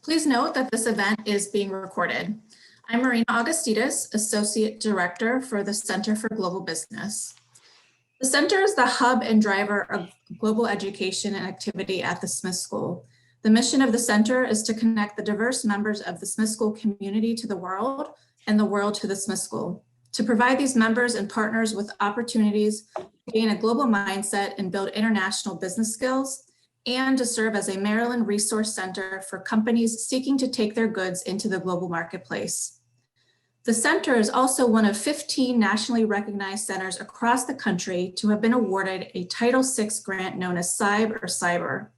Please note that this event is being recorded. I'm Marina Augustides, Associate Director for the Center for Global Business. The Center is the hub and driver of global education and activity at the Smith School. The mission of the Center is to connect the diverse members of the Smith School community to the world and the world to the Smith School, to provide these members and partners with opportunities to gain a global mindset and build international business skills, and to serve as a Maryland resource center for companies seeking to take their goods into the global marketplace. The center is also one of 15 nationally recognized centers across the country to have been awarded a Title VI grant known as SIBE or Cyber.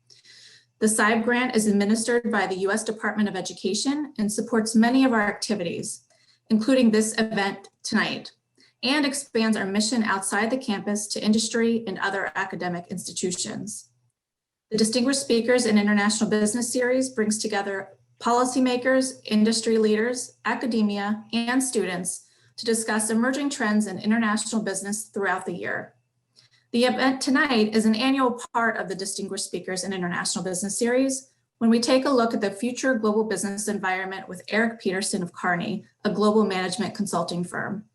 The SIBE grant is administered by the U.S. Department of Education and supports many of our activities, including this event tonight, and expands our mission outside the campus to industry and other academic institutions. The Distinguished Speakers in International Business Series brings together policymakers, industry leaders, academia, and students to discuss emerging trends in international business throughout the year. The event tonight is an annual part of the Distinguished Speakers in International Business Series, when we take a look at the future global business environment with Erik Peterson of Kearney, a global management consulting firm.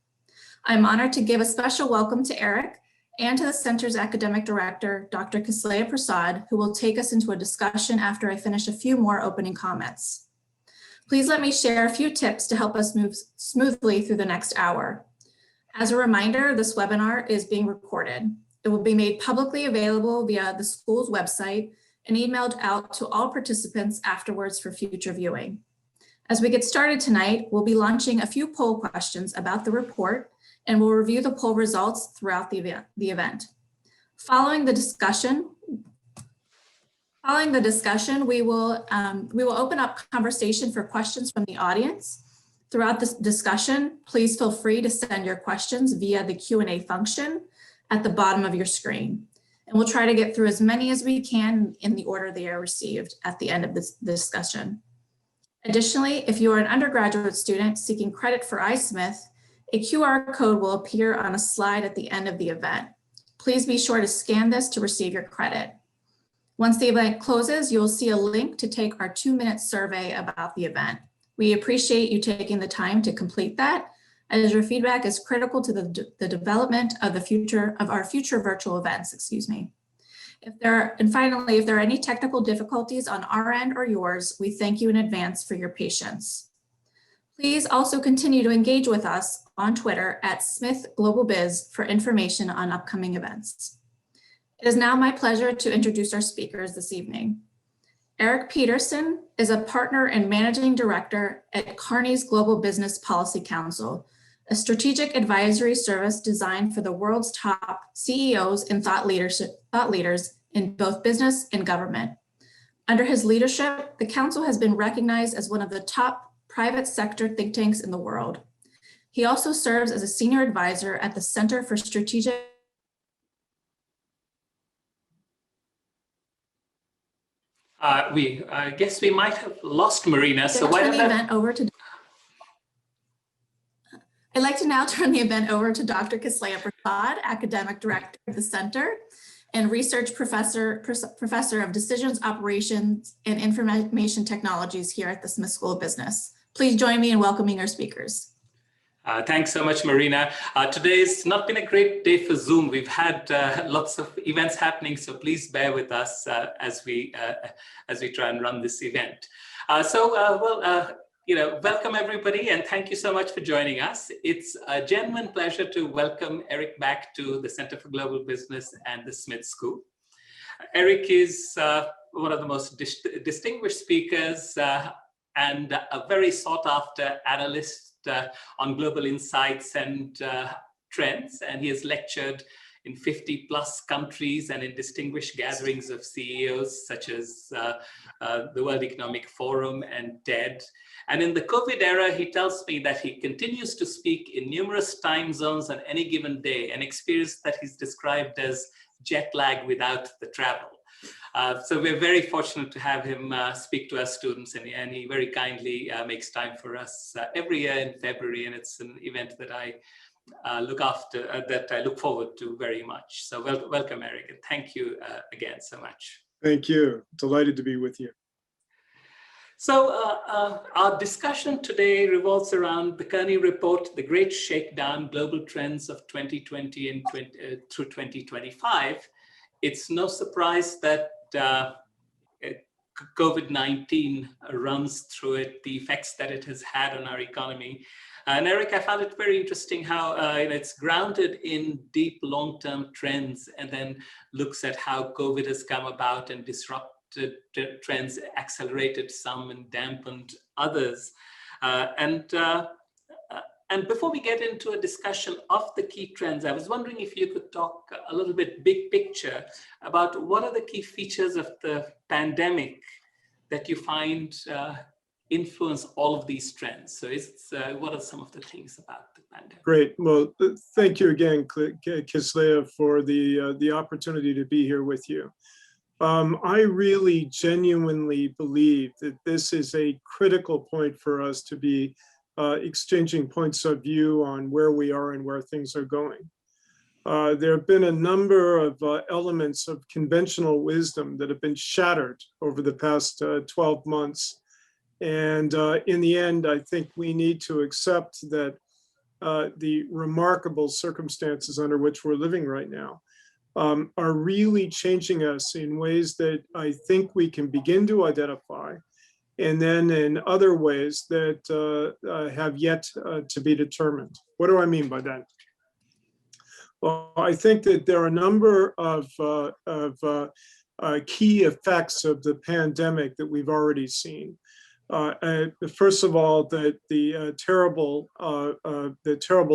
I'm honored to give a special welcome to Erik and to the Center's Academic Director, Dr. Kislaya Prasad, who will take us into a discussion after I finish a few more opening comments. Please let me share a few tips to help us move smoothly through the next hour. As a reminder, this webinar is being recorded. It will be made publicly available via the school's website and emailed out to all participants afterwards for future viewing. As we get started tonight, we'll be launching a few poll questions about the report, and we'll review the poll results throughout the event. Following the discussion, we will open up conversation for questions from the audience. Throughout this discussion, please feel free to send your questions via the Q&A function at the bottom of your screen. And we'll try to get through as many as we can in the order they are received at the end of this discussion. Additionally, if you are an undergraduate student seeking credit for iSmith, a QR code will appear on a slide at the end of the event. Please be sure to scan this to receive your credit. Once the event closes, you will see a link to take our 2-minute survey about the event. We appreciate you taking the time to complete that, as your feedback is critical to the development of our future virtual events, Finally, if there are any technical difficulties on our end or yours, we thank you in advance for your patience. Please also continue to engage with us on Twitter at Smith Global Biz for information on upcoming events. It is now my pleasure to introduce our speakers this evening. Erik Peterson is a partner and managing director at Kearney's Global Business Policy Council, a strategic advisory service designed for the world's top CEOs and thought leaders in both business and government. Under his leadership, the council has been recognized as one of the top private sector think tanks in the world. He also serves as a senior advisor at the Center for Strategic I guess we might have lost Marina. So why don't I'd like to now turn the event over to Dr. Kislaya Prasad, Academic Director of the Center and Research Professor of Decisions Operations and Information Technologies here at the Smith School of Business. Please join me in welcoming our speakers. Thanks so much, Marina. Today's not been a great day for Zoom. We've had lots of events happening, so please bear with us as we try and run this event. Welcome everybody, and thank you so much for joining us. It's a genuine pleasure to welcome Erik back to the Center for Global Business and the Smith School. Erik is one of the most distinguished speakers and a very sought after analyst on global insights and trends, and he has lectured in 50 plus countries and in distinguished gatherings of CEOs such as the World Economic Forum and TED. And in the COVID era, he tells me that he continues to speak in numerous time zones on any given day, an experience that he's described as jet lag without the travel. So we're very fortunate to have him speak to our students, and he very kindly makes time for us every year in February, and it's an event that I look forward to very much. So welcome, Erik, and thank you again so much. Thank you. Delighted to be with you. Our discussion today revolves around the Kearney report, The Great Shakedown, Global Trends of 2020 and through 2025. It's no surprise that COVID-19 runs through it, the effects that it has had on our economy. And Erik, I found it very interesting how it's grounded in deep long-term trends and then looks at how COVID has come about and disrupted trends, accelerated some and dampened others. And before we get into a discussion of the key trends, I was wondering if you could talk a little bit big picture about what are the key features of the pandemic that you find influence all of these trends. So what are some of the things about the pandemic? Great. Well, thank you again, Kislaya, for the opportunity to be here with you. I really genuinely believe that this is a critical point for us to be exchanging points of view on where we are and where things are going. There have been a number of elements of conventional wisdom that have been shattered over the past 12 months. And in the end, I think we need to accept that the remarkable circumstances under which we're living right now are really changing us in ways that I think we can begin to identify, and then in other ways that have yet to be determined. What do I mean by that? Well, I think that there are a number of key effects of the pandemic that we've already seen. First of all, the terrible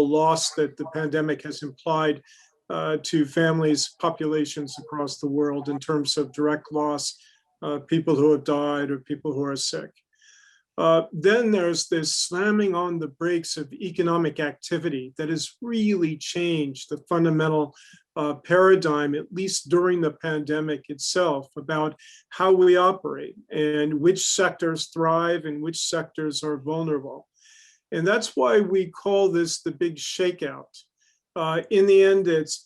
loss that the pandemic has implied to families, populations across the world in terms of direct loss, people who have died or people who are sick. Then there's this slamming on the brakes of economic activity that has really changed the fundamental paradigm, at least during the pandemic itself, about how we operate and which sectors thrive and which sectors are vulnerable. And that's why we call this the big shakeout. In the end, it's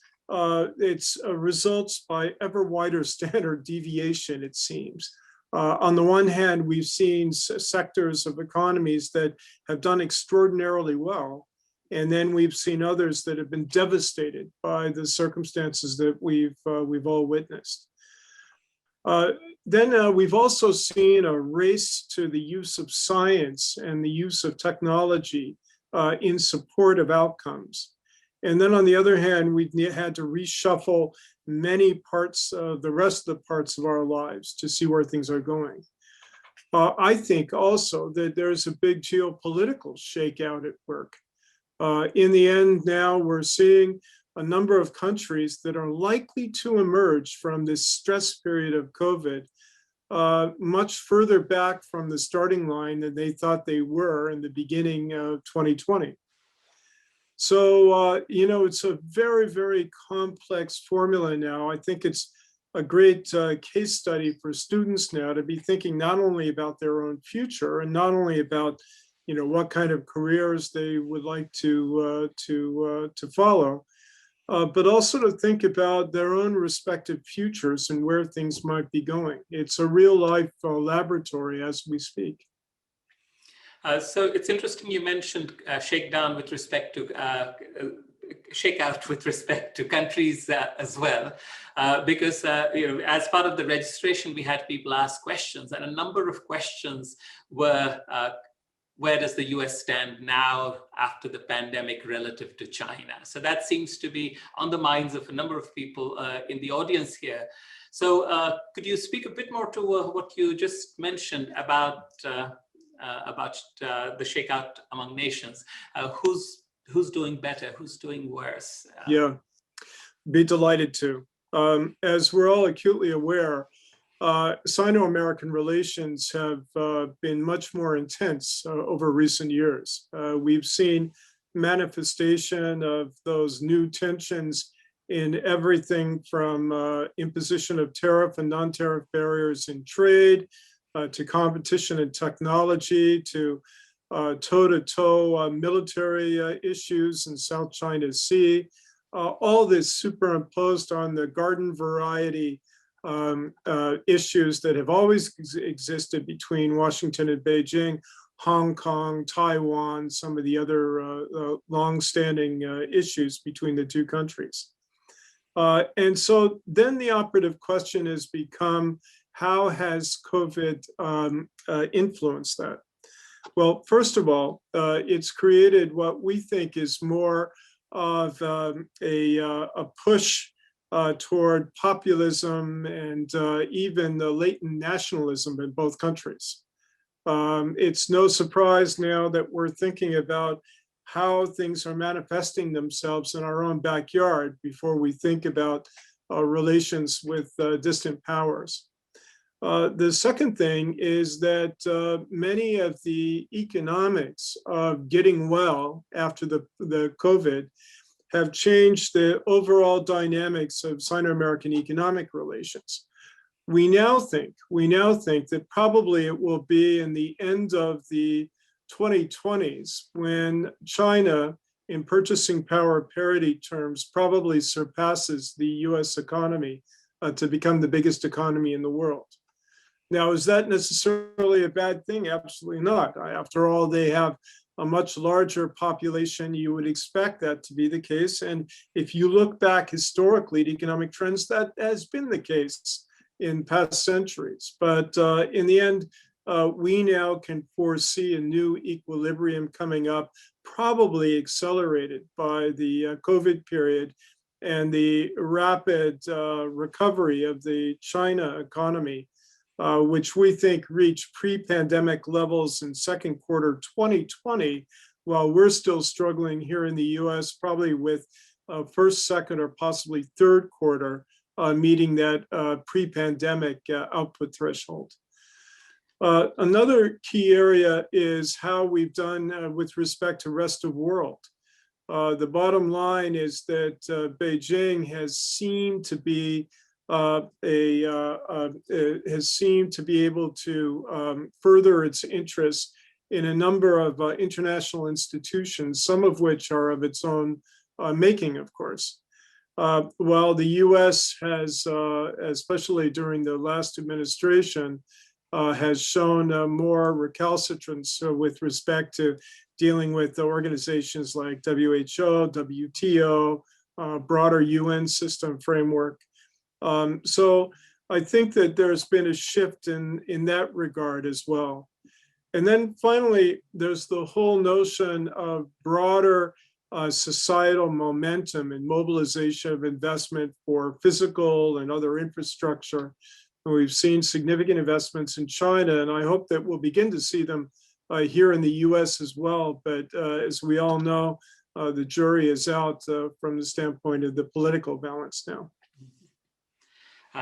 results by ever wider standard deviation, it seems. On the one hand, we've seen sectors of economies that have done extraordinarily well, and then we've seen others that have been devastated by the circumstances that we've all witnessed. Then we've also seen a race to the use of science and the use of technology in support of outcomes. And then on the other hand, we've had to reshuffle many parts of the rest of the parts of our lives to see where things are going. I think also that there's a big geopolitical shakeout at work. In the end, now we're seeing a number of countries that are likely to emerge from this stress period of COVID much further back from the starting line than they thought they were in the beginning of 2020. So, it's a very, very complex formula now. I think it's a great case study for students now to be thinking not only about their own future and not only about, what kind of careers they would like to follow, but also to think about their own respective futures and where things might be going. It's a real life laboratory as we speak. So it's interesting you mentioned shakedown with respect to shakeout with respect to countries as well, because as part of the registration, we had people ask questions, and a number of questions were, where does the US stand now after the pandemic relative to China? So that seems to be on the minds of a number of people in the audience here. So could you speak a bit more to what you just mentioned about the shakeout among nations? Who's doing better? Who's doing worse? Yeah, be delighted to. As we're all acutely aware, Sino-American relations have been much more intense over recent years. We've seen manifestation of those new tensions in everything from imposition of tariff and non-tariff barriers in trade, to competition in technology, to toe-to-toe military issues in South China Sea, all this superimposed on the garden variety issues that have always existed between Washington and Beijing, Hong Kong, Taiwan, some of the other longstanding issues between the two countries. And so then the operative question has become, how has COVID influenced that? Well, first of all, it's created what we think is more of a push toward populism and even the latent nationalism in both countries. It's no surprise now that we're thinking about how things are manifesting themselves in our own backyard before we think about relations with distant powers. The second thing is that many of the economics of getting well after the COVID have changed the overall dynamics of Sino-American economic relations. We now think that probably it will be in the end of the 2020s when China, in purchasing power parity terms, probably surpasses the US economy to become the biggest economy in the world. Now, is that necessarily a bad thing? Absolutely not. After all, they have a much larger population. You would expect that to be the case. And if you look back historically at economic trends, that has been the case in past centuries. But in the end, we now can foresee a new equilibrium coming up, probably accelerated by the COVID period and the rapid recovery of the China economy, which we think reached pre-pandemic levels in second quarter 2020, while we're still struggling here in the US, probably with first, second, or possibly third quarter meeting that pre-pandemic output threshold. Another key area is how we've done with respect to rest of world. The bottom line is that Beijing has seemed to be able to further its interests in a number of international institutions, some of which are of its own making, of course. While the US has, especially during the last administration, has shown more recalcitrance with respect to dealing with organizations like WHO, WTO, broader UN system framework. So I think that there's been a shift in that regard as well. And then finally, there's the whole notion of broader societal momentum and mobilization of investment for physical and other infrastructure. And we've seen significant investments in China, and I hope that we'll begin to see them here in the US as well. But as we all know, the jury is out from the standpoint of the political balance now.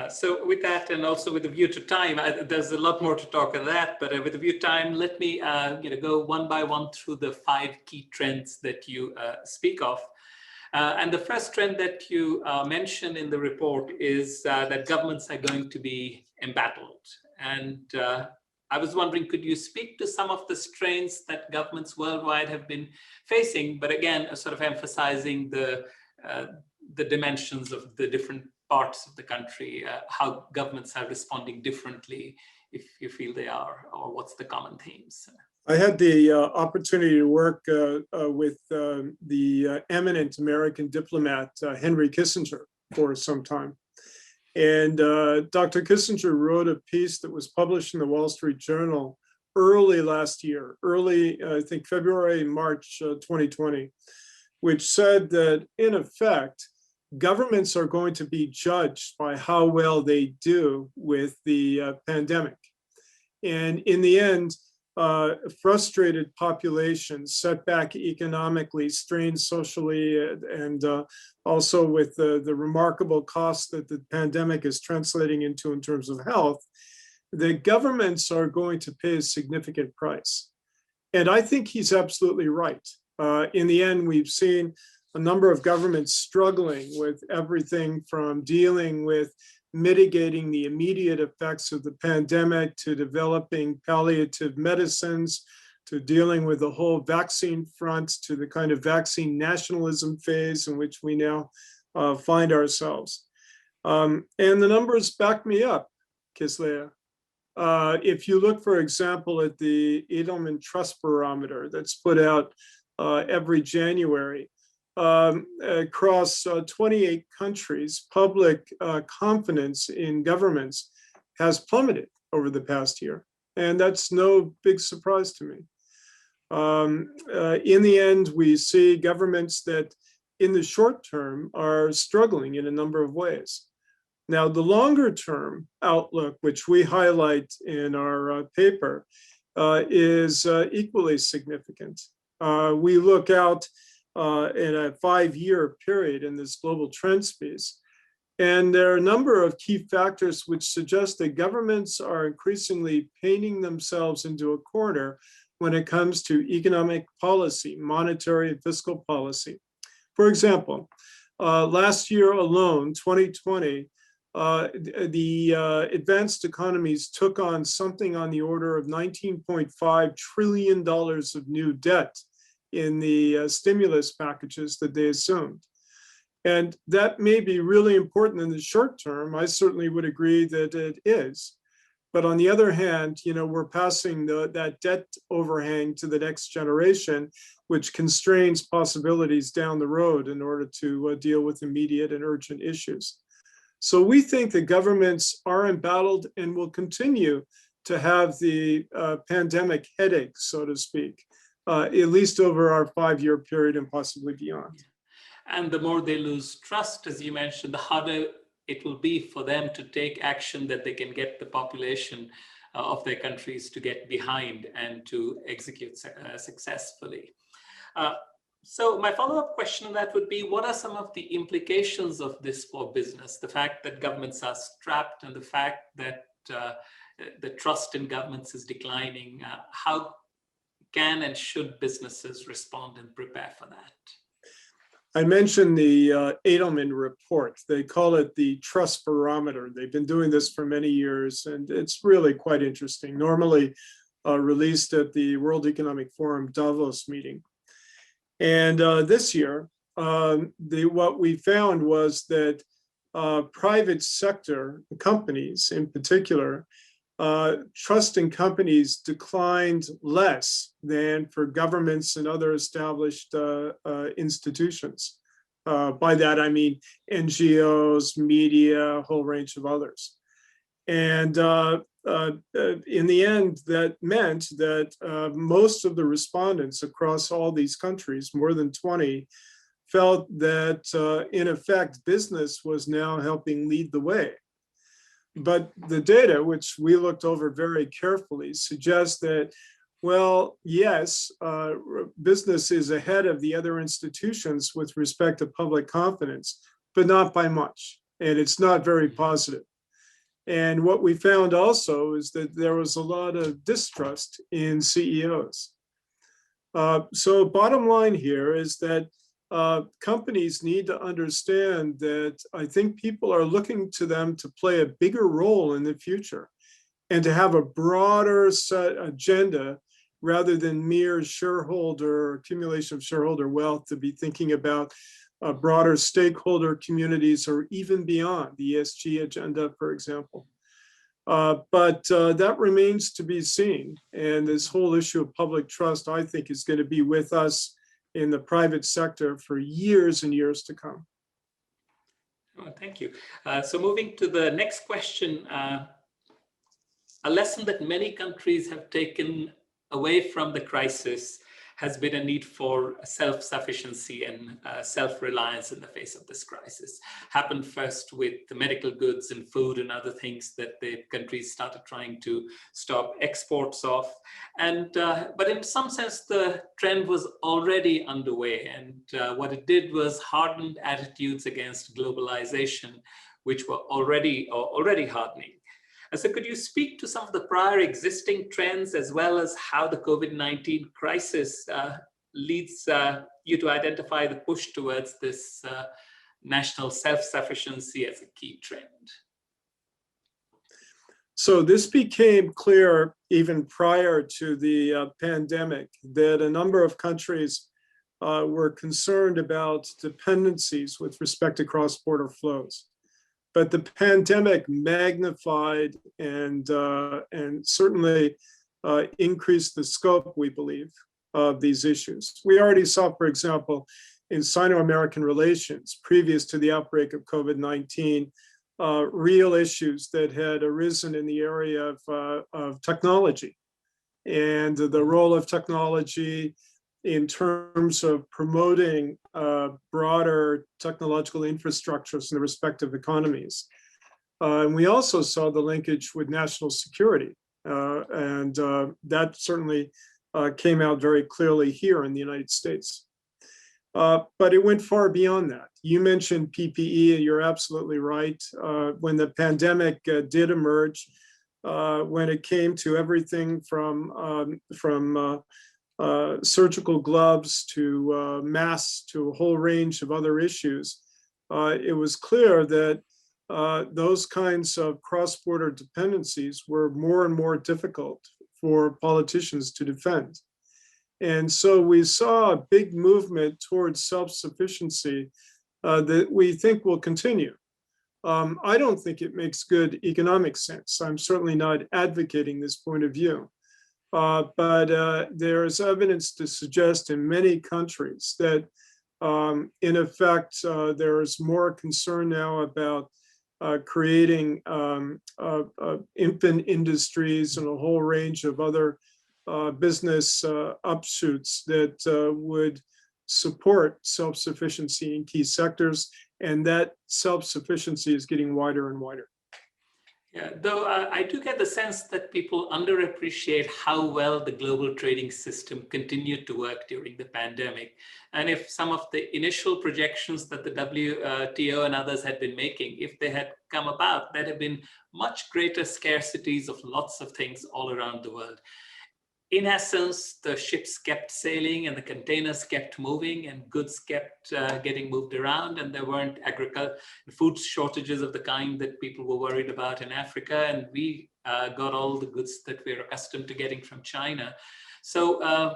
So with that, and also with a view to time, there's a lot more to talk on that, but with a view to time, let me go one by one through the 5 key trends that you speak of. And the first trend that you mentioned in the report is that governments are going to be embattled. And I was wondering, could you speak to some of the strains that governments worldwide have been facing, but again, sort of emphasizing the dimensions of the different parts of the country, how governments are responding differently, if you feel they are, or what's the common themes? I had the opportunity to work with the eminent American diplomat, Henry Kissinger, for some time. And Dr. Kissinger wrote a piece that was published in the Wall Street Journal early last year, I think February, March 2020, which said that in effect, governments are going to be judged by how well they do with the pandemic. And in the end, frustrated populations, set back economically, strained socially, and also with the remarkable costs that the pandemic is translating into in terms of health, the governments are going to pay a significant price. And I think he's absolutely right. In the end, we've seen a number of governments struggling with everything from dealing with mitigating the immediate effects of the pandemic to developing palliative medicines, to dealing with the whole vaccine front, to the kind of vaccine nationalism phase in which we now find ourselves. And the numbers back me up, Kislaya. If you look, for example, at the Edelman Trust Barometer that's put out every January, across 28 countries, public confidence in governments has plummeted over the past year. And that's no big surprise to me. In the end, we see governments that in the short term are struggling in a number of ways. Now, the longer term outlook, which we highlight in our paper, is equally significant. We look out in a 5-year period in this global trends piece, and there are a number of key factors which suggest that governments are increasingly painting themselves into a corner when it comes to economic policy, monetary and fiscal policy. For example, last year alone, 2020, the advanced economies took on something on the order of $19.5 trillion of new debt in the stimulus packages that they assumed. And that may be really important in the short term. I certainly would agree that it is. But on the other hand, we're passing that debt overhang to the next generation, which constrains possibilities down the road in order to deal with immediate and urgent issues. So we think that governments are embattled and will continue to have the pandemic headache, so to speak, at least over our 5-year period and possibly beyond. And the more they lose trust, as you mentioned, the harder it will be for them to take action that they can get the population of their countries to get behind and to execute successfully. So my follow-up question on that would be, what are some of the implications of this for business? The fact that governments are strapped and the fact that the trust in governments is declining. How can and should businesses respond and prepare for that? I mentioned the Edelman report. They call it the Trust Barometer. They've been doing this for many years, and it's really quite interesting. Normally released at the World Economic Forum Davos meeting. And this year, what we found was that private sector companies in particular, trust in companies declined less than for governments and other established institutions. By that, I mean NGOs, media, a whole range of others. And in the end, that meant that most of the respondents across all these countries, more than 20, felt that in effect, business was now helping lead the way. But the data, which we looked over very carefully, suggests that, well, yes, business is ahead of the other institutions with respect to public confidence, but not by much. And it's not very positive. And what we found also is that there was a lot of distrust in CEOs. So bottom line here is that companies need to understand that I think people are looking to them to play a bigger role in the future and to have a broader set agenda rather than mere shareholder accumulation of shareholder wealth, to be thinking about broader stakeholder communities or even beyond the ESG agenda, for example. But that remains to be seen. And this whole issue of public trust, I think, is going to be with us in the private sector for years and years to come. Oh, thank you. So moving to the next question, a lesson that many countries have taken away from the crisis has been a need for self-sufficiency and self-reliance in the face of this crisis. Happened first with the medical goods and food and other things that the countries started trying to stop exports of. And but in some sense, the trend was already underway. And what it did was hardened attitudes against globalization, which were already hardening. So could you speak to some of the prior existing trends as well as how the COVID-19 crisis leads you to identify the push towards this national self-sufficiency as a key trend? So this became clear even prior to the pandemic, that a number of countries were concerned about dependencies with respect to cross-border flows. but the pandemic magnified and certainly increased the scope, we believe, of these issues. We already saw, for example, in Sino-American relations, previous to the outbreak of COVID-19, real issues that had arisen in the area of technology and the role of technology in terms of promoting broader technological infrastructures in the respective economies. And we also saw the linkage with national security. And that certainly came out very clearly here in the United States. But it went far beyond that. You mentioned PPE, and you're absolutely right. When the pandemic did emerge, when it came to everything from surgical gloves to masks to a whole range of other issues, it was clear that those kinds of cross-border dependencies were more and more difficult for politicians to defend. And so we saw a big movement towards self-sufficiency that we think will continue. I don't think it makes good economic sense. I'm certainly not advocating this point of view. But there is evidence to suggest in many countries that, in effect, there is more concern now about creating infant industries and a whole range of other business upshoots that would support self-sufficiency in key sectors, and that self-sufficiency is getting wider and wider. Yeah, though I do get the sense that people underappreciate how well the global trading system continued to work during the pandemic. And if some of the initial projections that the WTO and others had been making, if they had come about, there'd have been much greater scarcities of lots of things all around the world. In essence, the ships kept sailing and the containers kept moving and goods kept getting moved around, and there weren't food shortages of the kind that people were worried about in Africa, and we got all the goods that we're accustomed to getting from China. So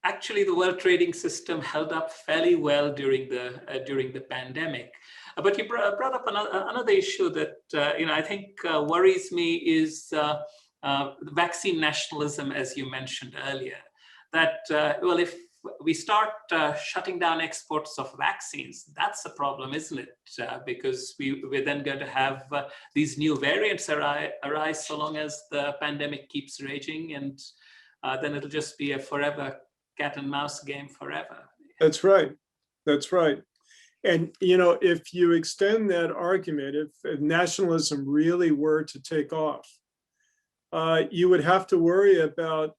actually the world trading system held up fairly well during the pandemic. But you brought up another issue that I think worries me is the vaccine nationalism, as you mentioned earlier, that, well, if we start shutting down exports of vaccines, that's a problem, isn't it? Because we're then going to have these new variants arise so long as the pandemic keeps raging, and then it'll just be a forever cat and mouse game forever. That's right. That's right. And, if you extend that argument, if nationalism really were to take off, you would have to worry about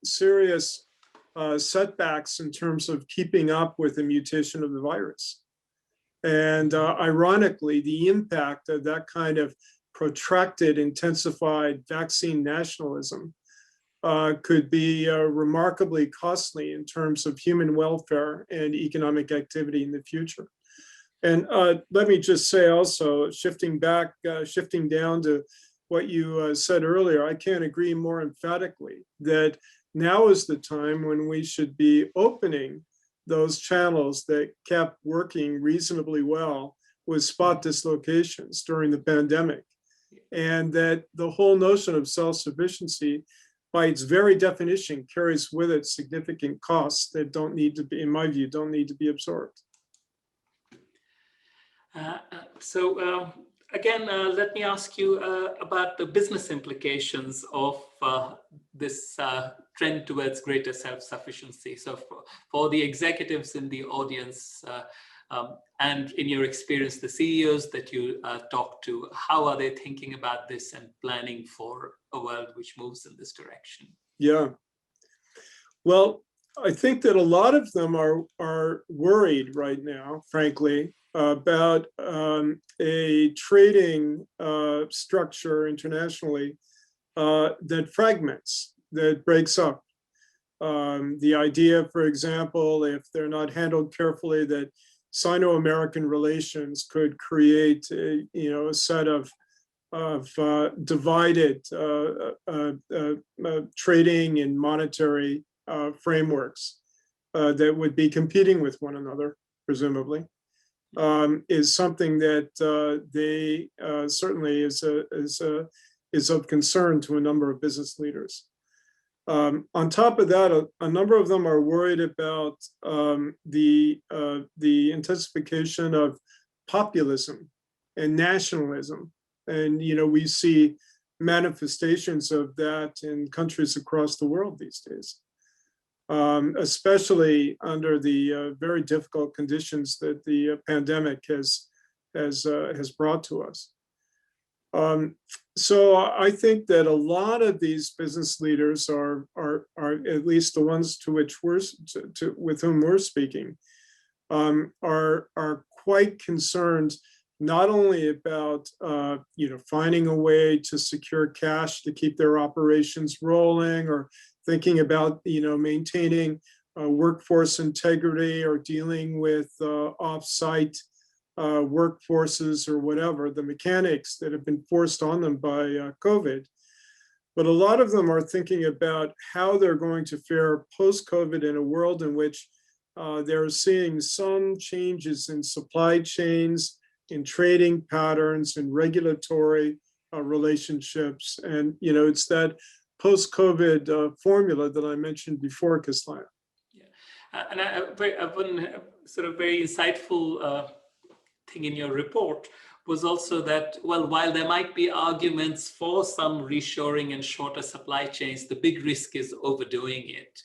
serious setbacks in terms of keeping up with the mutation of the virus. And ironically, the impact of that kind of protracted, intensified vaccine nationalism could be remarkably costly in terms of human welfare and economic activity in the future. And let me just say also, shifting down to what you said earlier, I can't agree more emphatically that now is the time when we should be opening those channels that kept working reasonably well with spot dislocations during the pandemic. And that the whole notion of self-sufficiency, by its very definition, carries with it significant costs that don't need to be, in my view, don't need to be absorbed. Again, let me ask you about the business implications of this trend towards greater self-sufficiency. So for the executives in the audience, and in your experience, the CEOs that you talk to, how are they thinking about this and planning for a world which moves in this direction? Yeah. Well, I think that a lot of them are worried right now, frankly, about a trading structure internationally that fragments, that breaks up. The idea, for example, if they're not handled carefully, that Sino-American relations could create a set of divided trading and monetary frameworks that would be competing with one another, presumably. is something that they certainly is of concern to a number of business leaders. On top of that, a number of them are worried about the intensification of populism and nationalism. And, we see manifestations of that in countries across the world these days, especially under the very difficult conditions that the pandemic has brought to us. So I think that a lot of these business leaders are at least the ones with whom we're speaking, are quite concerned not only about finding a way to secure cash to keep their operations rolling, or thinking about maintaining workforce integrity, or dealing with off-site workforces, or whatever, the mechanics that have been forced on them by COVID. But a lot of them are thinking about how they're going to fare post-COVID in a world in which they're seeing some changes in supply chains, in trading patterns, in regulatory relationships. And, it's that post-COVID formula that I mentioned before, Kislaya. Yeah, and one sort of very insightful thing in your report was also that, well, while there might be arguments for some reshoring and shorter supply chains, the big risk is overdoing it.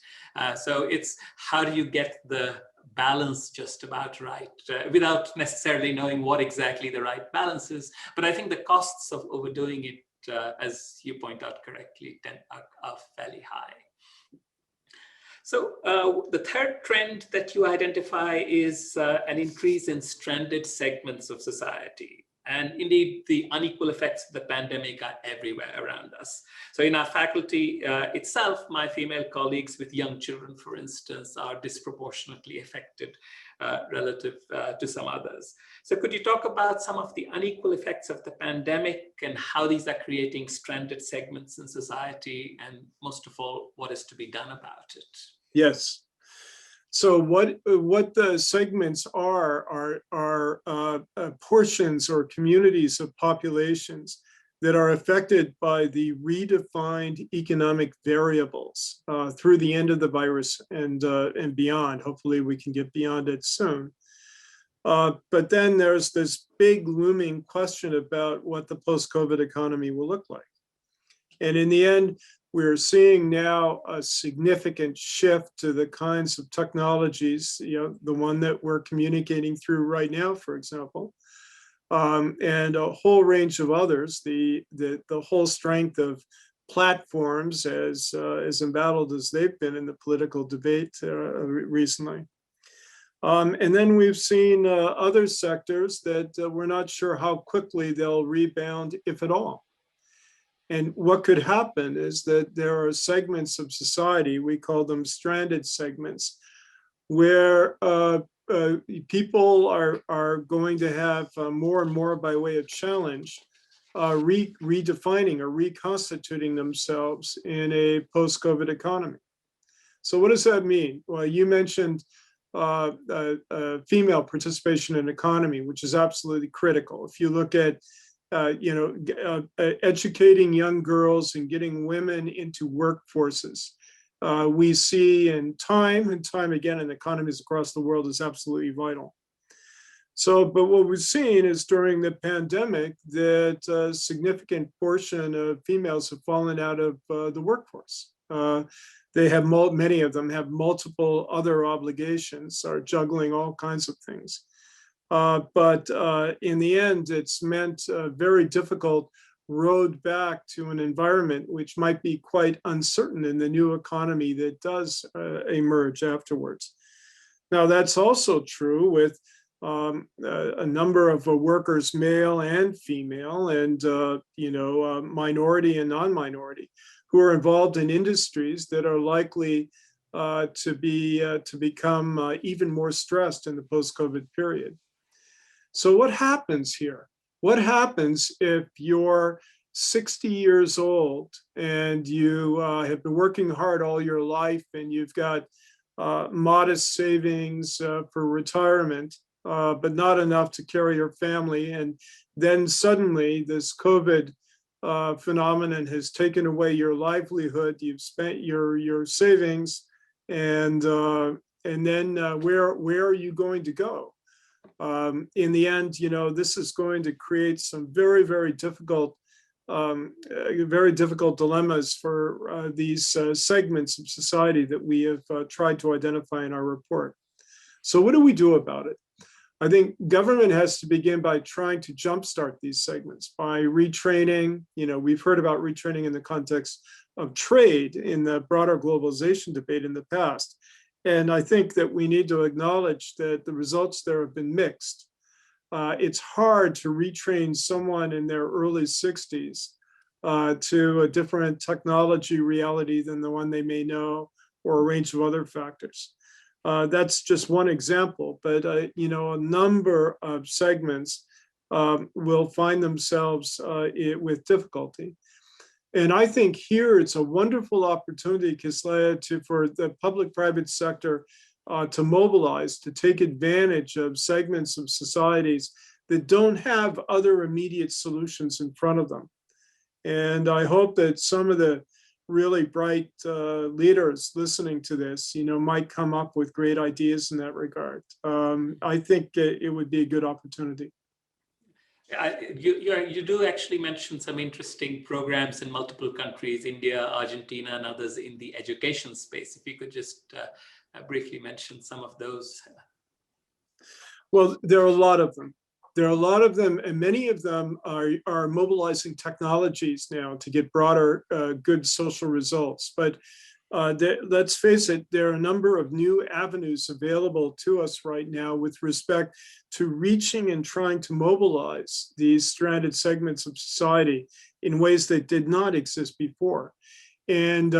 So it's how do you get the balance just about right without necessarily knowing what exactly the right balance is. But I think the costs of overdoing it, as you point out correctly, are fairly high. So the third trend that you identify is an increase in stranded segments of society. And indeed, the unequal effects of the pandemic are everywhere around us. So in our faculty itself, my female colleagues with young children, for instance, are disproportionately affected relative to some others. So could you talk about some of the unequal effects of the pandemic and how these are creating stranded segments in society, and most of all, what is to be done about it? Yes. So what the segments are portions or communities of populations that are affected by the redefined economic variables through the end of the virus and beyond. Hopefully we can get beyond it soon. But then there's this big looming question about what the post-COVID economy will look like. And in the end, we're seeing now a significant shift to the kinds of technologies, the one that we're communicating through right now, for example, and a whole range of others. The whole strength of platforms, as embattled as they've been in the political debate recently. And then we've seen other sectors that we're not sure how quickly they'll rebound, if at all. And what could happen is that there are segments of society, we call them stranded segments, where people are going to have more and more by way of challenge, redefining or reconstituting themselves in a post-COVID economy. So what does that mean? Well, you mentioned female participation in economy, which is absolutely critical. If you look at educating young girls and getting women into workforces, we see in time and time again in economies across the world is absolutely vital. So, but what we've seen is during the pandemic that a significant portion of females have fallen out of the workforce. They have many of them have multiple other obligations, are juggling all kinds of things. But in the end, it's meant a very difficult road back to an environment which might be quite uncertain in the new economy that does emerge afterwards. Now, that's also true with a number of workers, male and female, and minority and non-minority, who are involved in industries that are likely to become even more stressed in the post-COVID period. So what happens here? What happens if you're 60 years old and you have been working hard all your life and you've got modest savings for retirement, but not enough to carry your family. And then suddenly this COVID phenomenon has taken away your livelihood. You've spent your savings, and then where are you going to go? In the end, this is going to create some very, very difficult dilemmas for these segments of society that we have tried to identify in our report. So what do we do about it? I think government has to begin by trying to jumpstart these segments by retraining. We've heard about retraining in the context of trade in the broader globalization debate in the past. And I think that we need to acknowledge that the results there have been mixed. It's hard to retrain someone in their early 60s to a different technology reality than the one they may know, or a range of other factors. That's just one example, but a number of segments will find themselves with difficulty. And I think here it's a wonderful opportunity, Kislaya, for the public-private sector to mobilize, to take advantage of segments of societies that don't have other immediate solutions in front of them. And I hope that some of the really bright leaders listening to this, might come up with great ideas in that regard. I think it would be a good opportunity. You do actually mention some interesting programs in multiple countries, India, Argentina, and others in the education space. If you could just briefly mention some of those. Well, there are a lot of them. And many of them are mobilizing technologies now to get broader, good social results. But let's face it, there are a number of new avenues available to us right now with respect to reaching and trying to mobilize these stranded segments of society in ways that did not exist before. And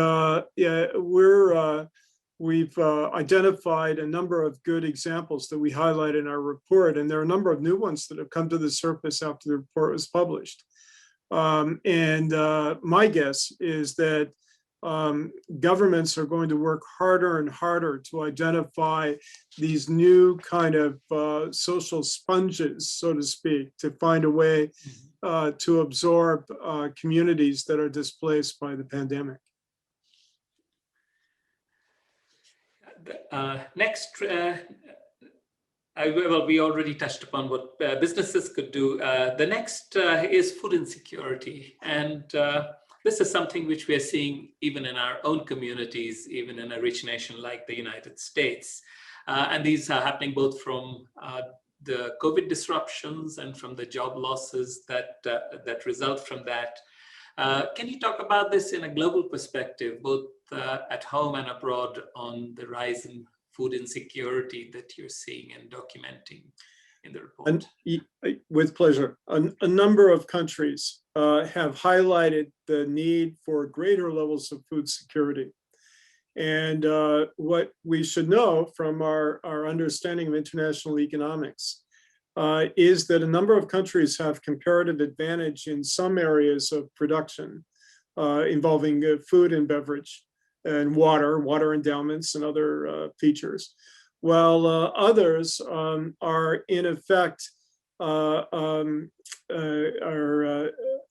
we've identified a number of good examples that we highlight in our report, and there are a number of new ones that have come to the surface after the report was published. My guess is that governments are going to work harder and harder to identify these new kind of social sponges, so to speak, to find a way to absorb communities that are displaced by the pandemic. Next, well, we already touched upon what businesses could do. The next is food insecurity. And this is something which we are seeing even in our own communities, even in a rich nation like the United States. And these are happening both from the COVID disruptions and from the job losses that result from that. Can you talk about this in a global perspective, both at home and abroad, on the rise in food insecurity that you're seeing and documenting in the report? And with pleasure. A number of countries have highlighted the need for greater levels of food security. And what we should know from our understanding of international economics is that a number of countries have comparative advantage in some areas of production involving food and beverage and water endowments and other features, while others are in effect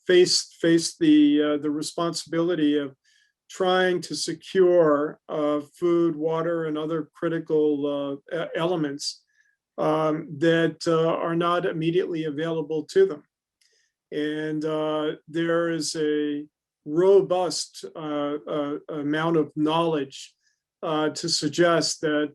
face the responsibility of trying to secure food, water, and other critical elements that are not immediately available to them. And there is a robust amount of knowledge to suggest that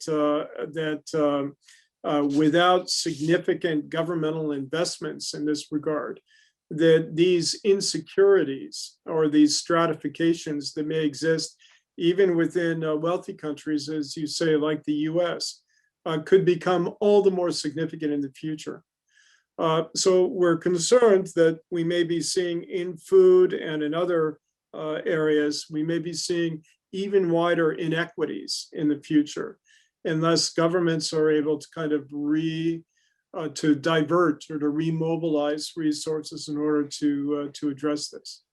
without significant governmental investments in this regard, that these insecurities or these stratifications that may exist even within wealthy countries, as you say, like the US, could become all the more significant in the future. So we're concerned that we may be seeing in food and in other areas, we may be seeing even wider inequities in the future, unless governments are able to kind of to divert or to remobilize resources in order to address this.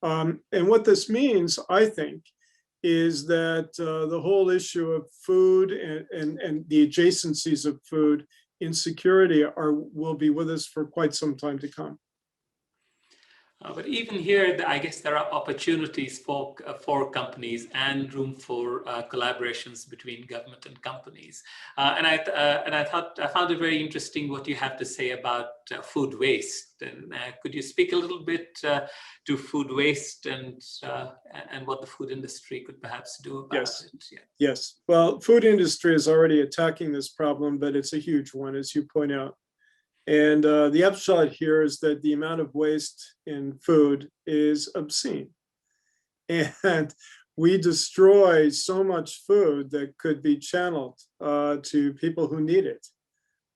And what this means, I think, is that the whole issue of food and the adjacencies of food insecurity will be with us for quite some time to come. But even here, I guess there are opportunities for companies and room for collaborations between government and companies. And I found it very interesting what you have to say about food waste. And could you speak a little bit to food waste and what the food industry could perhaps do about it? Yeah. Yes. Well, food industry is already attacking this problem, but it's a huge one, as you point out. And the upshot here is that the amount of waste in food is obscene. And we destroy so much food that could be channeled to people who need it.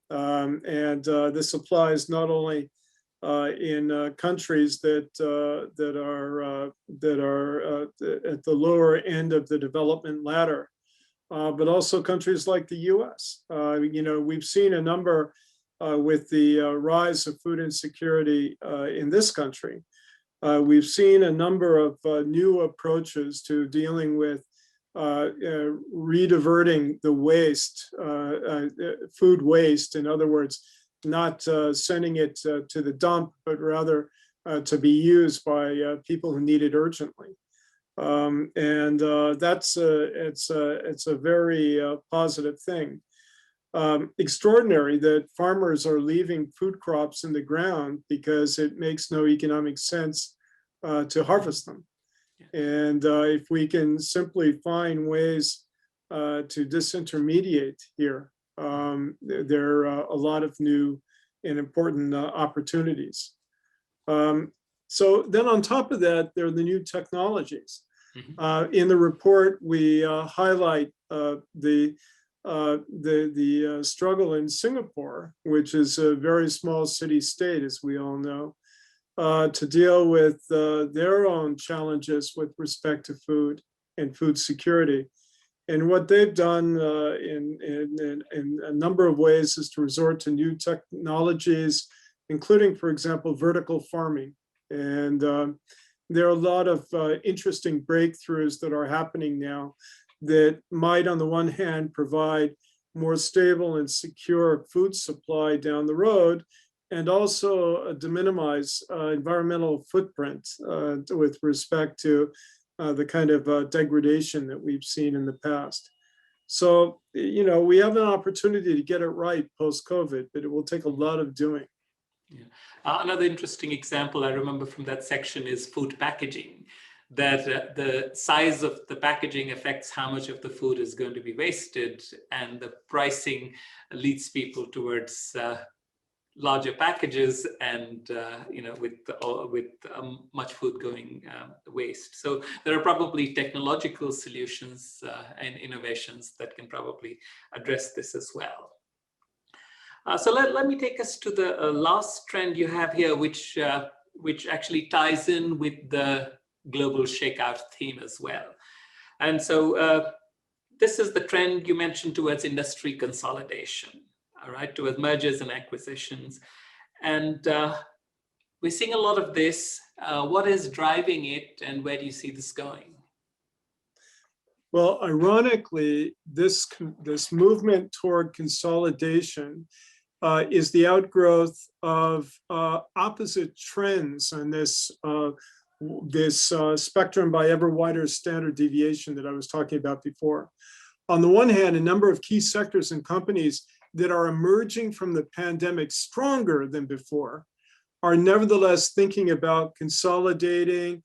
This applies not only in countries that are at the lower end of the development ladder, but also countries like the U.S. We've seen a number with the rise of food insecurity in this country. We've seen a number of new approaches to dealing with rediverting the waste, food waste, in other words, not sending it to the dump, but rather to be used by people who need it urgently. It's a very positive thing. Extraordinary that farmers are leaving food crops in the ground because it makes no economic sense to harvest them. And if we can simply find ways to disintermediate here, there are a lot of new and important opportunities. So then on top of that, there are the new technologies. Mm-hmm. In the report, we highlight the struggle in Singapore, which is a very small city-state, as we all know, to deal with their own challenges with respect to food and food security. And what they've done in a number of ways is to resort to new technologies, including, for example, vertical farming. And there are a lot of interesting breakthroughs that are happening now that might, on the one hand, provide more stable and secure food supply down the road, and also to minimize environmental footprint with respect to the kind of degradation that we've seen in the past. So, we have an opportunity to get it right post-COVID, but it will take a lot of doing. Yeah. Another interesting example I remember from that section is food packaging, that the size of the packaging affects how much of the food is going to be wasted, and the pricing leads people towards larger packages and with much food going waste. So there are probably technological solutions and innovations that can probably address this as well. So let me take us to the last trend you have here, which actually ties in with the global shakeout theme as well. And so this is the trend you mentioned towards industry consolidation, all right, towards mergers and acquisitions. And we're seeing a lot of this. What is driving it, and where do you see this going? Well, ironically, this movement toward consolidation is the outgrowth of opposite trends on this spectrum by ever wider standard deviation that I was talking about before. On the one hand, a number of key sectors and companies that are emerging from the pandemic stronger than before are nevertheless thinking about consolidating,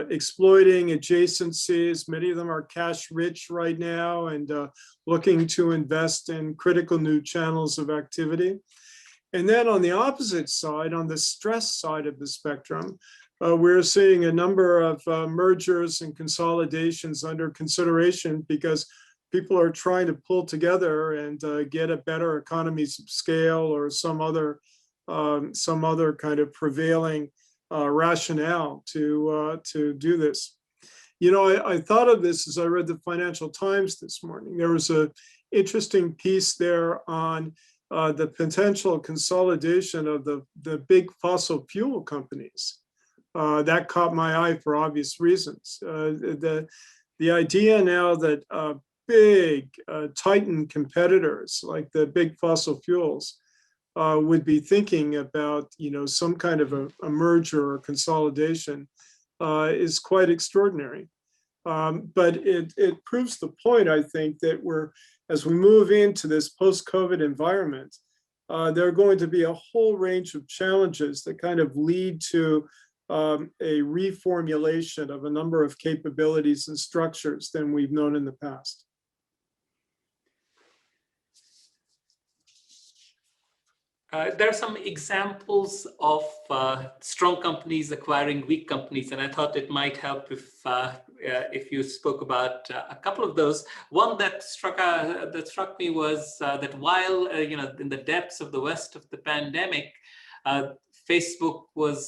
exploiting adjacencies. Many of them are cash rich right now and looking to invest in critical new channels of activity. And then on the opposite side, on the stress side of the spectrum, we're seeing a number of mergers and consolidations under consideration because people are trying to pull together and get a better economies of scale or some other kind of prevailing rationale to do this. I thought of this as I read the Financial Times this morning. There was an interesting piece there on the potential consolidation of the big fossil fuel companies. That caught my eye for obvious reasons. The idea now that big Titan competitors like the big fossil fuels would be thinking about, some kind of a merger or consolidation is quite extraordinary. But it proves the point, I think, that as we move into this post-COVID environment, there are going to be a whole range of challenges that kind of lead to a reformulation of a number of capabilities and structures than we've known in the past. There are some examples of strong companies acquiring weak companies, and I thought it might help if you spoke about a couple of those. One that struck me was that while in the depths of the worst of the pandemic, Facebook was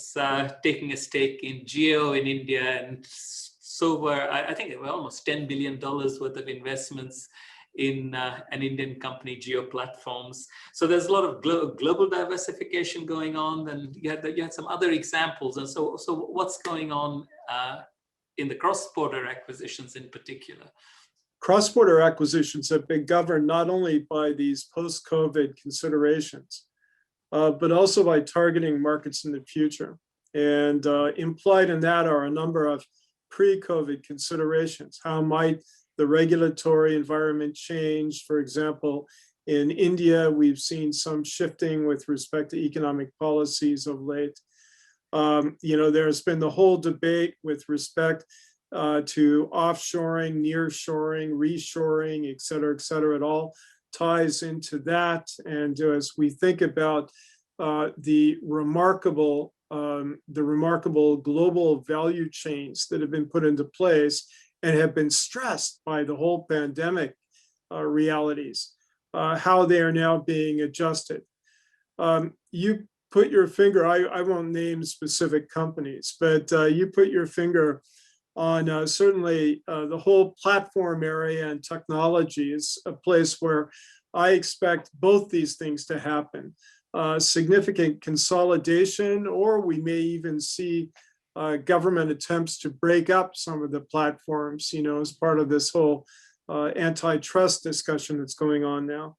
taking a stake in Jio in India, and so were I think it were almost $10 billion worth of investments in an Indian company, Jio Platforms. So there's a lot of global diversification going on, and you had some other examples. And so what's going on in the cross-border acquisitions in particular? Cross-border acquisitions have been governed not only by these post-COVID considerations, but also by targeting markets in the future. And implied in that are a number of pre-COVID considerations. How might the regulatory environment change? For example, in India, we've seen some shifting with respect to economic policies of late. There's been the whole debate with respect to offshoring, nearshoring, reshoring, et cetera, et cetera. It all ties into that. And as we think about the remarkable global value chains that have been put into place and have been stressed by the whole pandemic realities, how they are now being adjusted. You put your finger, I won't name specific companies, but you put your finger on certainly the whole platform area, and technology is a place where I expect both these things to happen. Significant consolidation, or we may even see government attempts to break up some of the platforms, as part of this whole antitrust discussion that's going on now.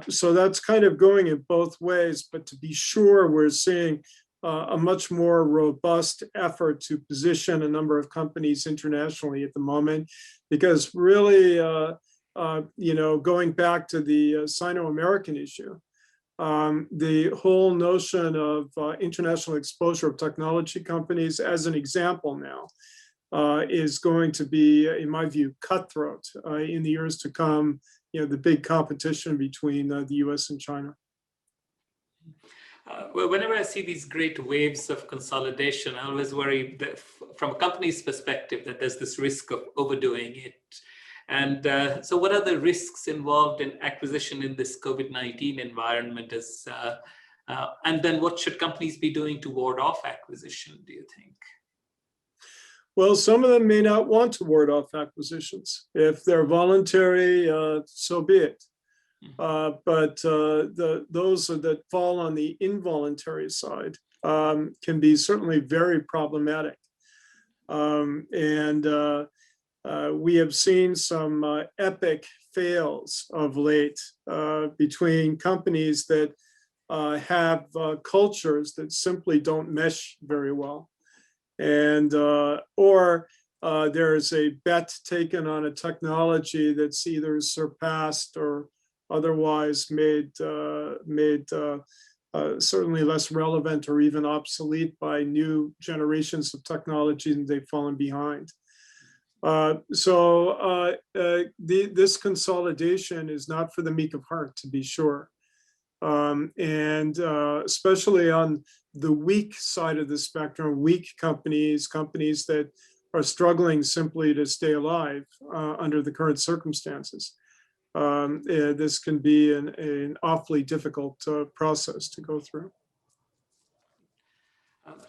So that's kind of going in both ways, but to be sure, we're seeing a much more robust effort to position a number of companies internationally at the moment, because really, going back to the Sino-American issue, the whole notion of international exposure of technology companies, as an example now, is going to be, in my view, cutthroat in the years to come, the big competition between the US and China. Well, whenever I see these great waves of consolidation, I always worry that from a company's perspective that there's this risk of overdoing it. And so what are the risks involved in acquisition in this COVID-19 environment? And then what should companies be doing to ward off acquisition, do you think? Well, some of them may not want to ward off acquisitions. If they're voluntary, so be it. But those that fall on the involuntary side can be certainly very problematic. We have seen some epic fails of late between companies that have cultures that simply don't mesh very well. And or there's a bet taken on a technology that's either surpassed or otherwise made certainly less relevant or even obsolete by new generations of technology, and they've fallen behind. This consolidation is not for the meek of heart, to be sure. Especially on the weak side of the spectrum, weak companies that are struggling simply to stay alive under the current circumstances. This can be an awfully difficult process to go through.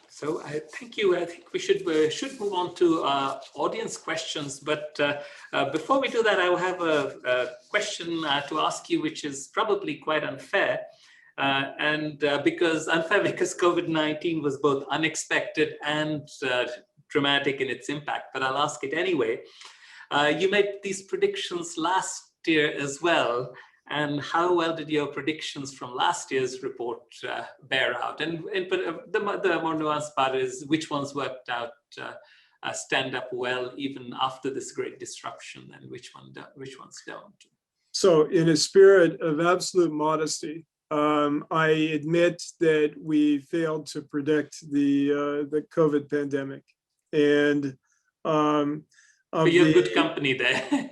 So thank you. I think we should move on to audience questions. But before we do that, I will have a question to ask you, which is probably quite unfair. Because COVID-19 was both unexpected and dramatic in its impact, but I'll ask it anyway. You made these predictions last year as well. And how well did your predictions from last year's report bear out? And the more nuanced part is which ones worked out, stand up well even after this great disruption, and which ones don't? So in a spirit of absolute modesty, I admit that we failed to predict the COVID pandemic. And but you have good company there.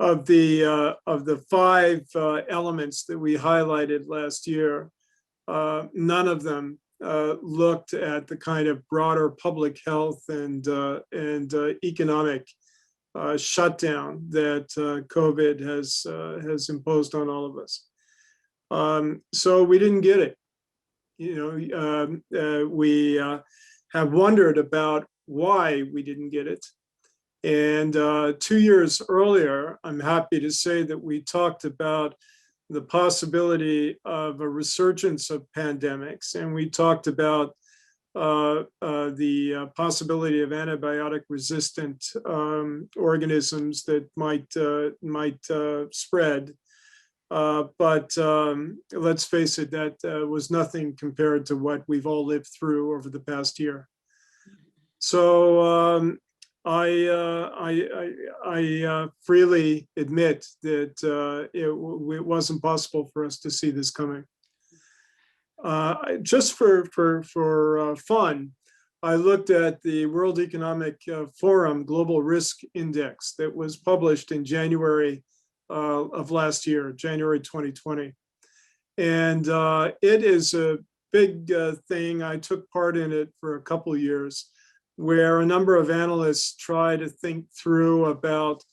of the five elements that we highlighted last year, none of them looked at the kind of broader public health and economic shutdown that COVID has imposed on all of us. So we didn't get it. We have wondered about why we didn't get it. And 2 years earlier, I'm happy to say that we talked about the possibility of a resurgence of pandemics, and we talked about the possibility of antibiotic-resistant organisms that might spread. But let's face it, that was nothing compared to what we've all lived through over the past year. So I freely admit that it wasn't possible for us to see this coming. Just for fun, I looked at the World Economic Forum Global Risk Index that was published in January of last year, January 2020. And it is a big thing. I took part in it for a couple of years, where a number of analysts try to think through about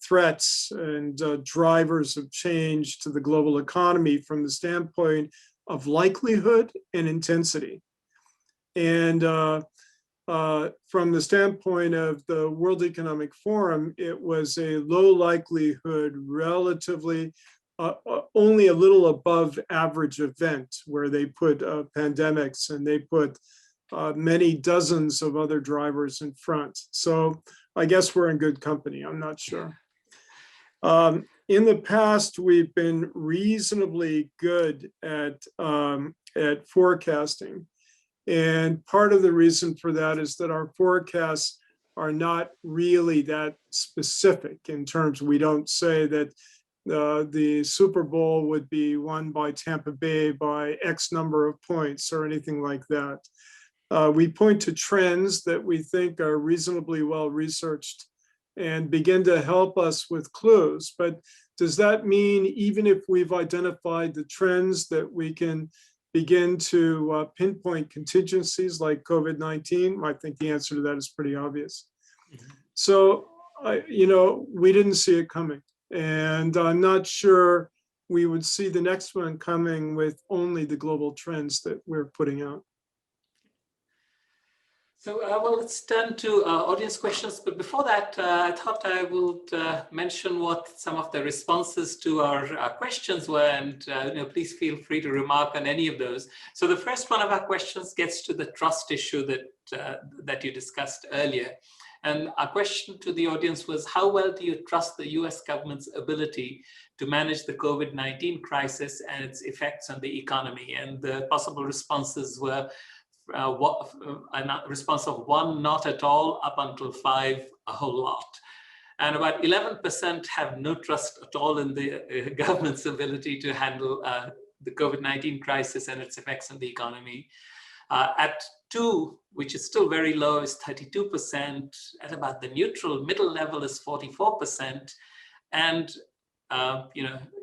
threats and drivers of change to the global economy from the standpoint of likelihood and intensity. And from the standpoint of the World Economic Forum, it was a low likelihood, relatively only a little above average event, where they put pandemics and they put many dozens of other drivers in front. So I guess we're in good company. I'm not sure. In the past, we've been reasonably good at forecasting. And part of the reason for that is that our forecasts are not really that specific in terms, we don't say that the Super Bowl would be won by Tampa Bay by X number of points or anything like that. We point to trends that we think are reasonably well researched and begin to help us with clues. But does that mean even if we've identified the trends that we can begin to pinpoint contingencies like COVID-19? I think the answer to that is pretty obvious. So, we didn't see it coming. And I'm not sure we would see the next one coming with only the global trends that we're putting out. So, well, let's turn to audience questions. But before that, I thought I would mention what some of the responses to our questions were, and please feel free to remark on any of those. So the first one of our questions gets to the trust issue that you discussed earlier. And our question to the audience was, how well do you trust the US government's ability to manage the COVID-19 crisis and its effects on the economy? And the possible responses were, a response of 1, not at all, up until 5, a whole lot. And about 11% have no trust at all in the government's ability to handle the COVID-19 crisis and its effects on the economy. At 2, which is still very low, is 32%. At about the neutral middle level is 44%. And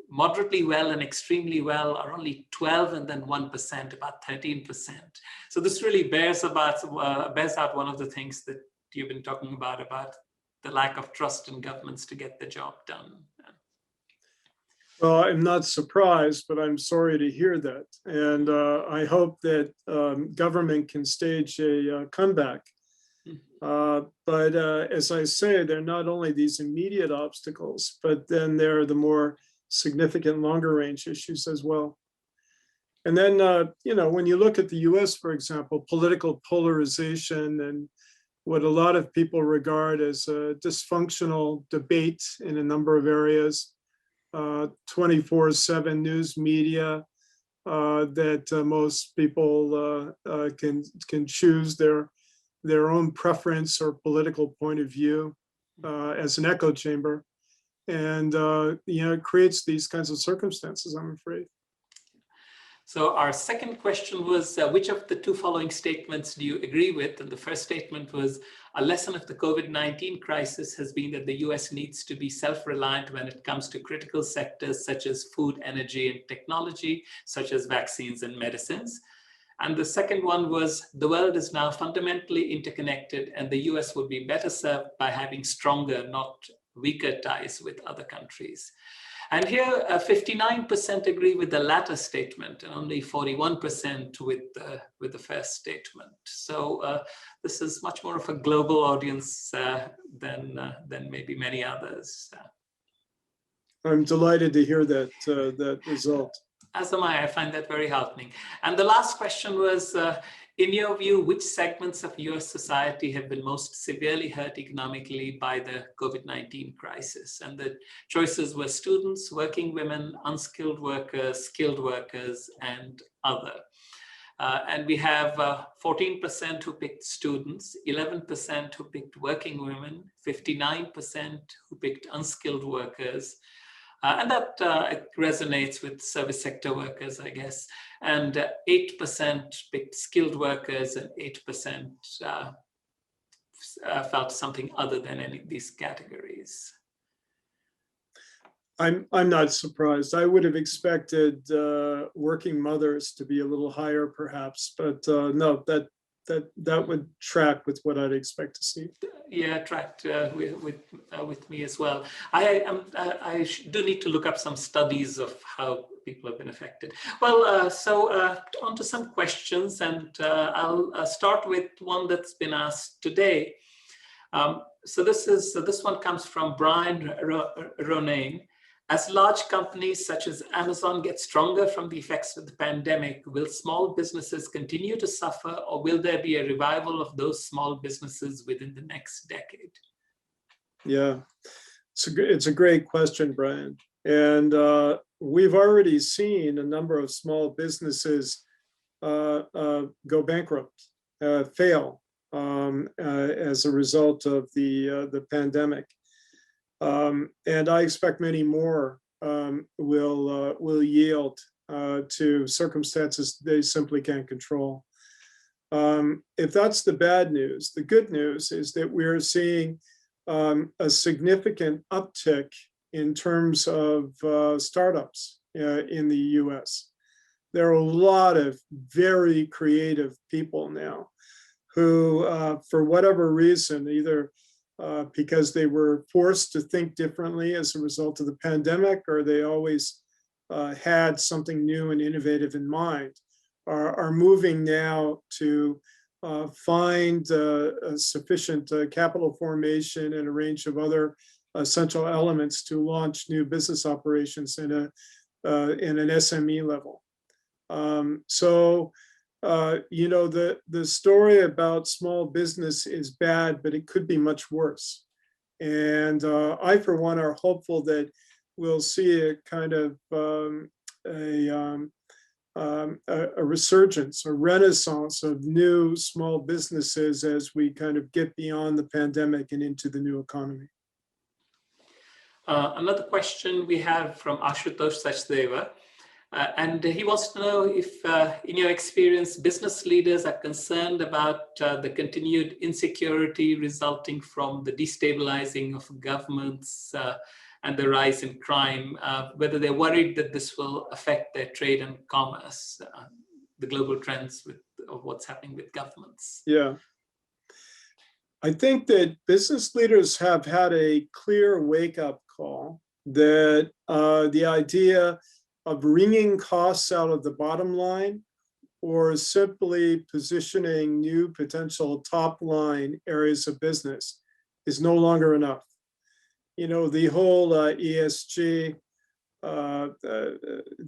moderately well and extremely well are only 12, and then 1%, about 13%. So this really bears out one of the things that you've been talking about the lack of trust in governments to get the job done. Well, I'm not surprised, but I'm sorry to hear that. And I hope that government can stage a comeback. But as I say, they're not only these immediate obstacles, but then there are the more significant longer range issues as well. And then, when you look at the US, for example, political polarization what a lot of people regard as a dysfunctional debate in a number of areas, 24/7 news media that most people can choose their own preference or political point of view as an echo chamber. And, it creates these kinds of circumstances, I'm afraid. So our second question was, which of the two following statements do you agree with? And the first statement was, a lesson of the COVID-19 crisis has been that the US needs to be self-reliant when it comes to critical sectors such as food, energy, and technology, such as vaccines and medicines. And the second one was, the world is now fundamentally interconnected and the US would be better served by having stronger, not weaker ties with other countries. And here, 59% agree with the latter statement and only 41% with the first statement. So this is much more of a global audience than maybe many others. I'm delighted to hear that result. As am I find that very heartening. And the last question was, in your view, which segments of US society have been most severely hurt economically by the COVID-19 crisis? And the choices were students, working women, unskilled workers, skilled workers, and other. And we have 14% who picked students, 11% who picked working women, 59% who picked unskilled workers, and that resonates with service sector workers, I guess. And 8% picked skilled workers and 8% felt something other than any of these categories. I'm not surprised. I would have expected working mothers to be a little higher, perhaps, but no, that would track with what I'd expect to see. Yeah, tracked with me as well. I do need to look up some studies of how people have been affected. Well, so on to some questions, and I'll start with one that's been asked today. So this one comes from Brian Ronayne. As large companies such as Amazon get stronger from the effects of the pandemic, will small businesses continue to suffer, or will there be a revival of those small businesses within the next decade? Yeah, it's a great question, Brian. And we've already seen a number of small businesses go bankrupt, fail as a result of the pandemic. And I expect many more will yield to circumstances they simply can't control. If that's the bad news, the good news is that we're seeing a significant uptick in terms of startups in the US. There are a lot of very creative people now who, for whatever reason, either because they were forced to think differently as a result of the pandemic, or they always had something new and innovative in mind, are moving now to find sufficient capital formation and a range of other essential elements to launch new business operations in an SME level. The story about small business is bad, but it could be much worse. And I, for one, are hopeful that we'll see a kind of a resurgence, a renaissance of new small businesses as we kind of get beyond the pandemic and into the new economy. Another question we have from Ashutosh Sachdeva. And he wants to know if, in your experience, business leaders are concerned about the continued insecurity resulting from the destabilizing of governments and the rise in crime, whether they're worried that this will affect their trade and commerce, the global trends of what's happening with governments. Yeah. I think that business leaders have had a clear wake-up call that the idea of wringing costs out of the bottom line, or simply positioning new potential top line areas of business, is no longer enough. You know, the whole ESG, the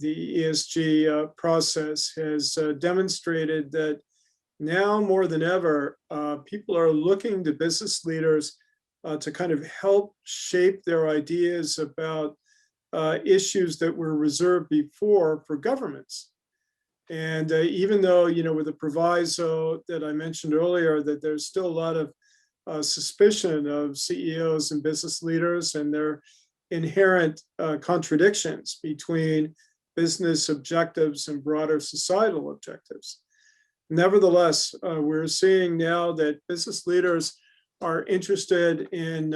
ESG process has demonstrated that now more than ever, people are looking to business leaders to kind of help shape their ideas about issues that were reserved before for governments. And even though, with the proviso that I mentioned earlier, that there's still a lot of suspicion of CEOs and business leaders and their inherent contradictions between business objectives and broader societal objectives. Nevertheless, we're seeing now that business leaders are interested in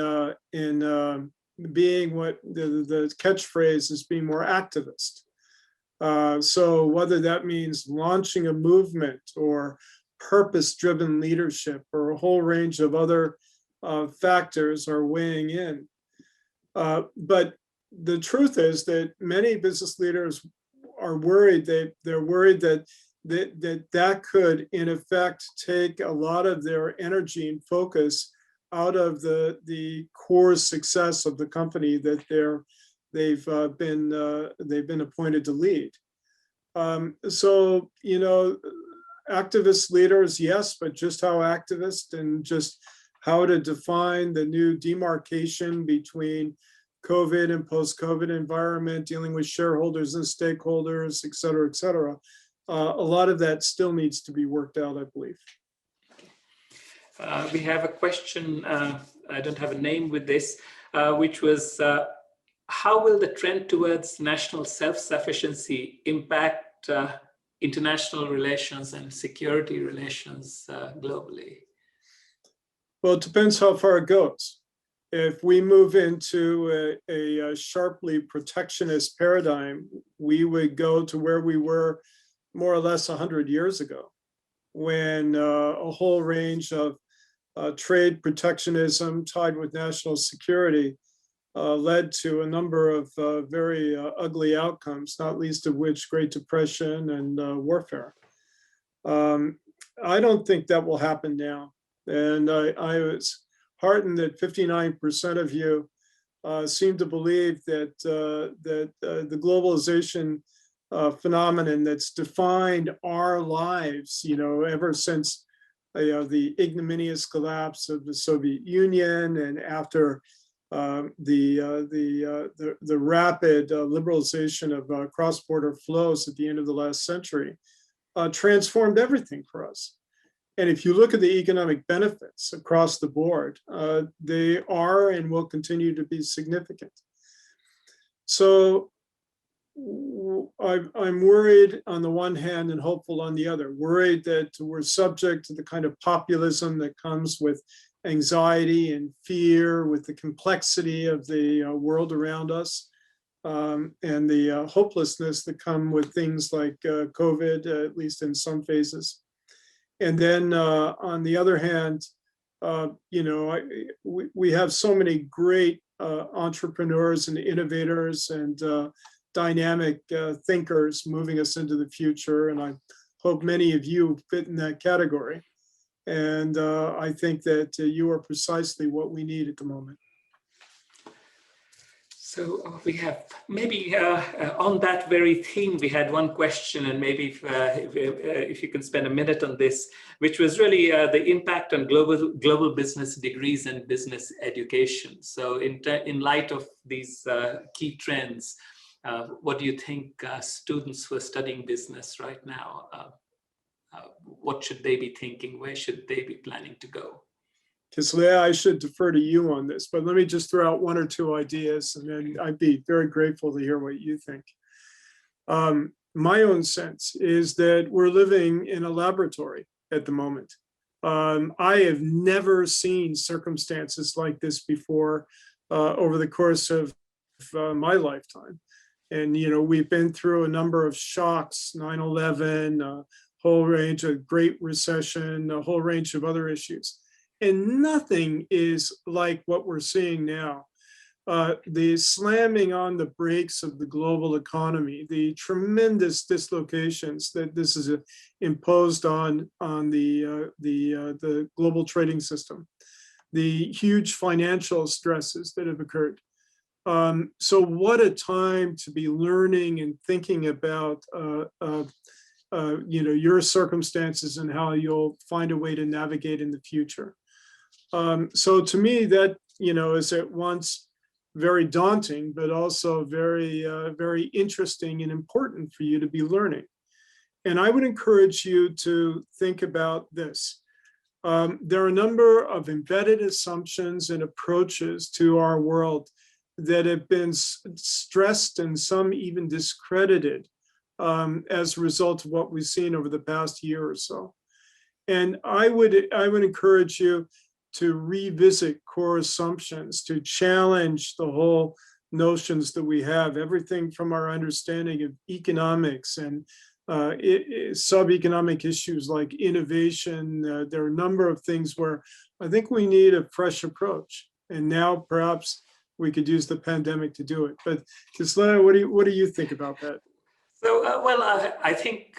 being what the catchphrase is, being more activist. So whether that means launching a movement or purpose-driven leadership or a whole range of other factors are weighing in. But the truth is that many business leaders are worried. They're worried that could, in effect, take a lot of their energy and focus out of the core success of the company that they've been appointed to lead. So, activist leaders, yes, but just how activist, and just how to define the new demarcation between COVID and post-COVID environment, dealing with shareholders and stakeholders, et cetera, et cetera. A lot of that still needs to be worked out, I believe. We have a question, I don't have a name with this, which was, how will the trend towards national self-sufficiency impact international relations and security relations globally? Well, it depends how far it goes. If we move into a sharply protectionist paradigm, we would go to where we were more or less 100 years ago, when a whole range of trade protectionism tied with national security led to a number of very ugly outcomes, not least of which Great Depression and warfare. I don't think that will happen now. And I was heartened that 59% of you seem to believe that the globalization phenomenon that's defined our lives, ever since the ignominious collapse of the Soviet Union, and after the rapid liberalization of cross-border flows at the end of the last century, transformed everything for us. And if you look at the economic benefits across the board, they are and will continue to be significant. So I'm worried on the one hand and hopeful on the other. Worried that we're subject to the kind of populism that comes with anxiety and fear, with the complexity of the world around us, and the hopelessness that come with things like COVID, at least in some phases. And then on the other hand, we have so many great entrepreneurs and innovators and dynamic thinkers moving us into the future. And I hope many of you fit in that category. And I think that you are precisely what we need at the moment. So we have maybe on that very theme, we had one question, and maybe if you can spend a minute on this, which was really the impact on global business degrees and business education. So in light of these key trends, what do you think students who are studying business right now, what should they be thinking? Where should they be planning to go? Kislaya, I should defer to you on this, but let me just throw out one or two ideas, and then I'd be very grateful to hear what you think. My own sense is that we're living in a laboratory at the moment. I have never seen circumstances like this before over the course of my lifetime. And, we've been through a number of shocks, 9/11, a whole range of Great Recession, a whole range of other issues. And nothing is like what we're seeing now. The slamming on the brakes of the global economy, the tremendous dislocations that this has imposed on the global trading system, the huge financial stresses that have occurred. So what a time to be learning and thinking about your circumstances and how you'll find a way to navigate in the future. So to me, that, is at once very daunting, but also very, very interesting and important for you to be learning. And I would encourage you to think about this. There are a number of embedded assumptions and approaches to our world that have been stressed and some even discredited as a result of what we've seen over the past year or so. And I would encourage you to revisit core assumptions, to challenge the whole notions that we have, everything from our understanding of economics and sub-economic issues like innovation. There are a number of things where I think we need a fresh approach. And now perhaps we could use the pandemic to do it. But Kislaya, what do you think about that? So, I think,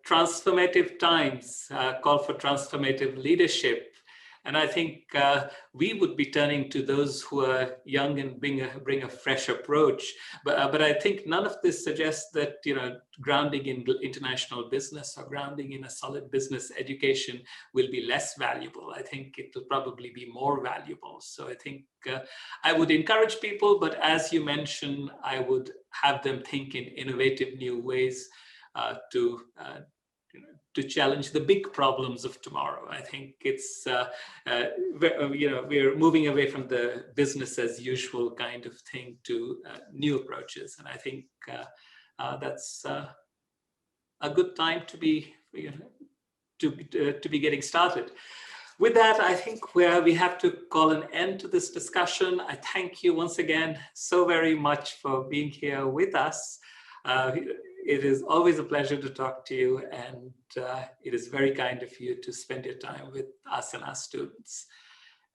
transformative times call for transformative leadership. And I think we would be turning to those who are young and bring a fresh approach. But I think none of this suggests that, grounding in international business or grounding in a solid business education will be less valuable. I think it will probably be more valuable. So I think I would encourage people, but as you mentioned, I would have them think in innovative new ways to challenge the big problems of tomorrow. I think it's, we're moving away from the business as usual kind of thing to new approaches. And I think that's a good time to be, to be getting started. With that, I think we have to call an end to this discussion. I thank you once again so very much for being here with us. It is always a pleasure to talk to you, and it is very kind of you to spend your time with us and our students.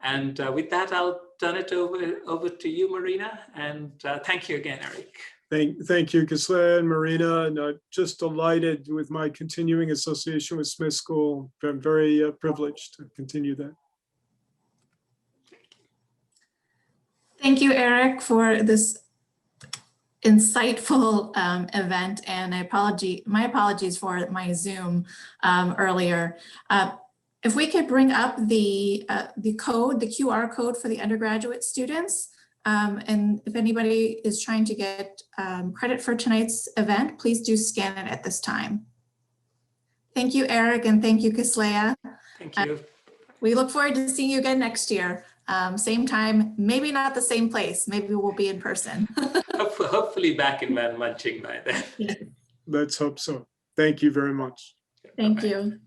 And with that, I'll turn it over to you, Marina, and thank you again, Erik. Thank you, Kislaya and Marina, and I'm just delighted with my continuing association with Smith School. I'm very privileged to continue that. Thank you, Erik, for this insightful event, and my apologies for my Zoom earlier. If we could bring up the QR code for the undergraduate students, and if anybody is trying to get credit for tonight's event, please do scan it at this time. Thank you, Erik, and thank you, Kislaya. Thank you. We look forward to seeing you again next year. Same time, maybe not the same place. Maybe we'll be in person. Hopefully back in Van Munching by then. Yeah. Let's hope so. Thank you very much. Thank you.